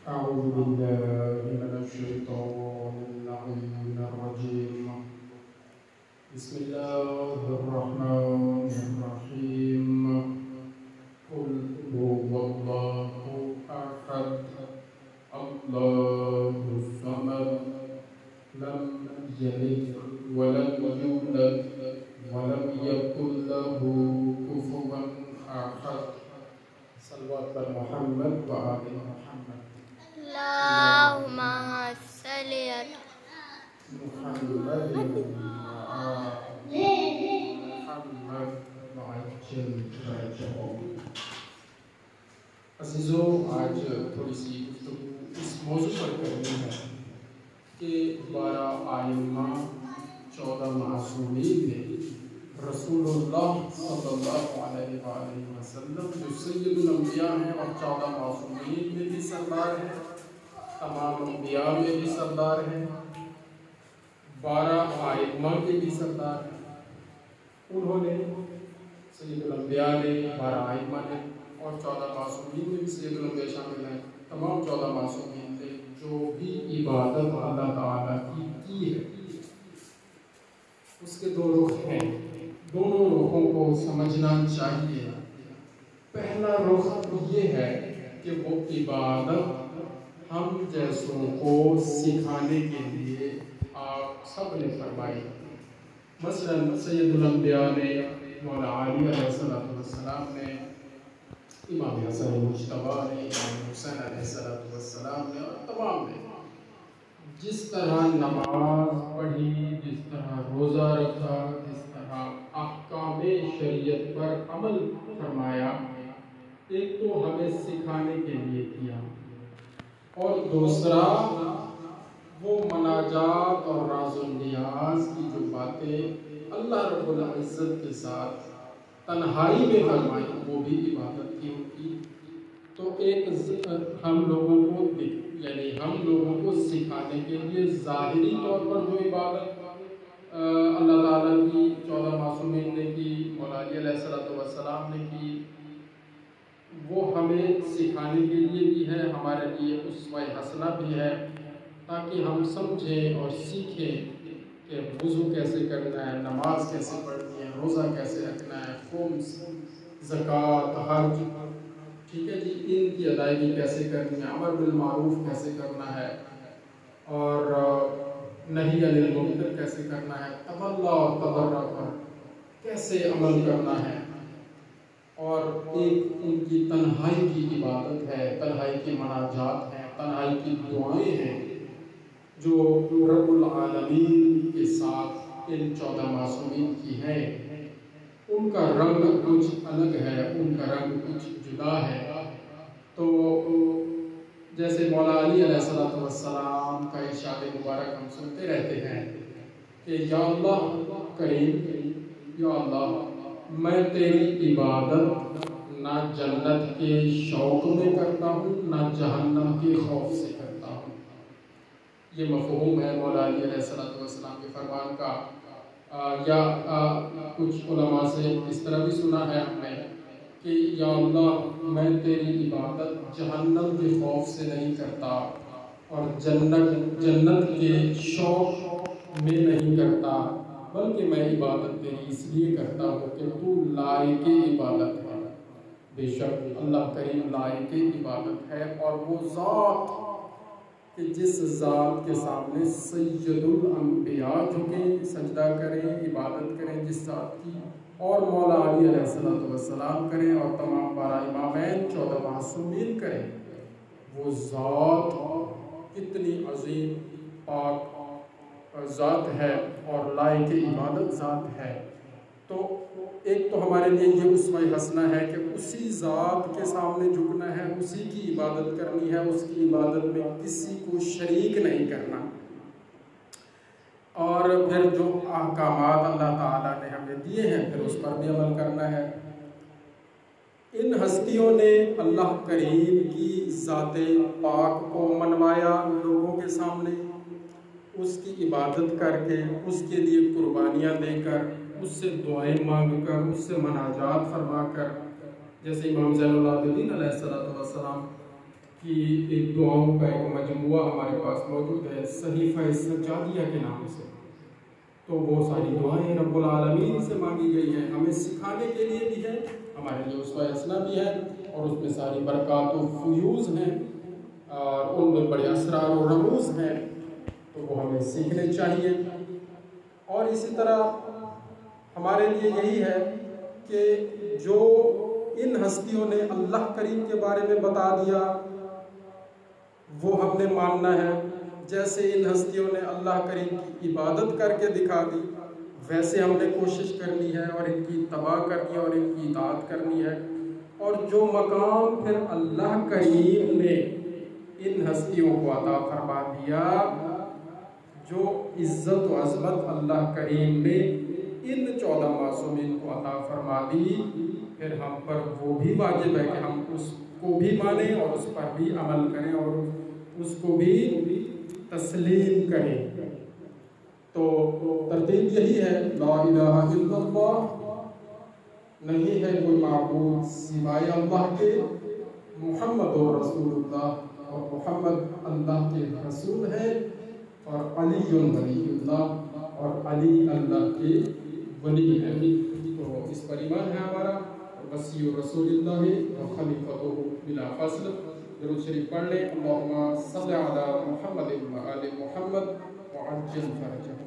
أعوذ بالله من الشيطان اللعين الرجيم. بسم الله الرحمن الرحيم. قل هو الله أحد الله الصمد لم يلد ولم يولد ولم يكن له كفوا أحد. صلوات بر محمد وآل محمد. اللهم صل على محمد وآل محمد وعجل فرجهم. अज़ीज़ों, आज थोड़ी सी गुफ्तगू इस मौजू पर करनी है कि 12 आइम्मा 14 मासूमीन में रसूलुल्लाह सल्लल्लाहु अलैहि वसल्लम जो सय्यदुल अंबिया हैं और 14 मासूमीन में भी सरदार हैं, तमाम अंबिया में भी सरदार हैं, 12 आइम्मा के भी सरदार हैं। उन्होंने सय्यदुल अंबिया ने, 12 आइम्मा ने और 14 मासूमीन में भी सय्यदुल अंबिया शामिल हैं। तमाम 14 मासूमीन ने जो भी इबादत अल्लाह ताला की है उसके दो रुख हैं। दोनों रुखों को समझना चाहिए। पहला रुख ये है कि वो इबादत हम जैसों को सिखाने के लिए आप सब ने फरमाई। मसलन सैयदुल अंबिया ने, मौला अली अलैहिस्सलाम ने, इमाम हसन मुज्तबा ने, इमाम हुसैन अलैहिस्सलाम ने और तमाम ने जिस तरह नमाज पढ़ी, जिस तरह रोज़ा रखा, जिस तरह अहकामे शरीयत पर अमल फरमाया, एक तो हमें सिखाने के लिए किया और दूसरा वो मनाजात और राज़ो नियाज की जो बातें अल्लाह रब्बुल इज़्ज़त के साथ तन्हाई में फरमाई वो भी इबादत की होती। तो एक हम लोगों को यानी हम लोगों को सिखाने के लिए ज़ाहिरी तौर पर जो इबादत अल्लाह ताला की 14 मासूमीन ने की, मौला अली अलैहिस्सलाम ने की, वो हमें सिखाने के लिए भी है, हमारे लिए उसवा हसना भी है, ताकि हम समझें और सीखें कि वुज़ू कैसे करना है, नमाज कैसे पढ़नी है, रोज़ा कैसे रखना है, खुम्स, ज़कात, हज, ठीक है जी, इनकी अदायगी कैसे करनी है, अमर बिल मारूफ कैसे करना है और नही अनिल मुनकर कैसे करना है, तवल्ला और तबर्रा पर कैसे अमल करना है। और एक उनकी तन्हाई की इबादत है, तन्हाई की मनाजात हैं, तन्हाई की दुआएं हैं जो रब्बुल आलमीन के साथ इन 14 मासूमीन की हैं। उनका रंग कुछ अलग है, उनका रंग कुछ जुदा है। तो जैसे मौला अली अलैहिस्सलाम का इरशाद मुबारक हम सुनते रहते हैं कि या अल्लाह करीम, या अल्लाह मैं तेरी इबादत ना जन्नत के शौक़ में करता हूँ, ना जहन्नम के खौफ से करता हूँ। ये मफ़हूम है मौला अली अलैहिस्सलाम के फरमान का। कुछ उलमा से इस तरह भी सुना है हमने कि या अल्लाह मैं तेरी इबादत जहन्नम के खौफ से नहीं करता और जन्नत के शौक़ में नहीं करता, बल्कि मैं इबादत तेरी इसलिए करता हूँ कि तू लायक इबादत है। बेशक अल्लाह करीम लायक इबादत है और वो ज़ात कि जिस ज़ात के सामने सय्यदुल अंबिया झुकें, सजदा करें, इबादत करें जिस ज़ात की, और मौला अली अलैहिस्सलाम करें और तमाम 12 इमामैन 14 मासूमीन करें, वो ज़ात कितनी अजीम पाक ज़ात है और लायक इबादत ज़ात है। तो एक तो हमारे लिए ये उसवा हसना है कि उसी ज़ात के सामने झुकना है, उसी की इबादत करनी है, उसकी इबादत में किसी को शरीक नहीं करना। और फिर जो अहकामात अल्लाह ताला ने हमें दिए हैं फिर उस पर भी अमल करना है। इन हस्तियों ने अल्लाह करीम की ज़ाते पाक को मनवाया लोगों के सामने, उसकी इबादत करके, उसके लिए कुर्बानियाँ देकर, उससे दुआएं मांग कर, उससे मनाजात फरमा कर, जैसे इमाम ज़ैनुल आबिदीन अलैहिस्सलाम کی ایک دعاؤں کا ایک مجموعہ ہمارے پاس موجود ہے صحیفہ سجادیہ کے نام سے. تو وہ ساری دعائیں رب العالمین سے مانگی گئی ہیں، ہمیں سکھانے کے لیے بھی ہے، ہمارے لیے اسوہ حسنہ بھی ہے، اور اس میں ساری برکات و فیوز ہیں اور ان میں بڑے اسرار و رموز ہیں، تو وہ ہمیں سیکھنے چاہیے. اور اسی طرح ہمارے لیے یہی ہے کہ جو ان ہستیوں نے اللہ کریم کے بارے میں بتا دیا وہ ہم نے ماننا ہے. جیسے ان ہستیوں نے اللہ کریم کی عبادت کر کے دکھا دی، ویسے ہم نے کوشش کرنی ہے اور ان کی اتباع کرنی ہے اور ان کی اطاعت کرنی ہے. اور جو مقام پھر اللہ کریم نے ان ہستیوں کو عطا فرما دیا، جو عزت و عظمت اللہ کریم نے ان 14 معصومین کو عطا فرما دی، پھر ہم پر وہ بھی واجب ہے کہ ہم اس کو بھی مانیں اور اس پر بھی عمل کریں اور اس کو بھی تسلیم کریں. تو ترتیب یہی ہے، لا الہ الا اللہ، نہیں ہے کوئی معبود سوائے اللہ کے، محمد رسول اللہ، اور محمد اللہ کے رسول ہے، اور علی ولی اللہ، اور علی اللہ کے ولی ہے. تو اس پر ایمان ہے ہمارا. وصی رسول اللہ و خلیفۃہ بلا فصل. درود شریف پڑھ لیں. اللہم صل علی محمد و آل محمد وعجل فرجہ.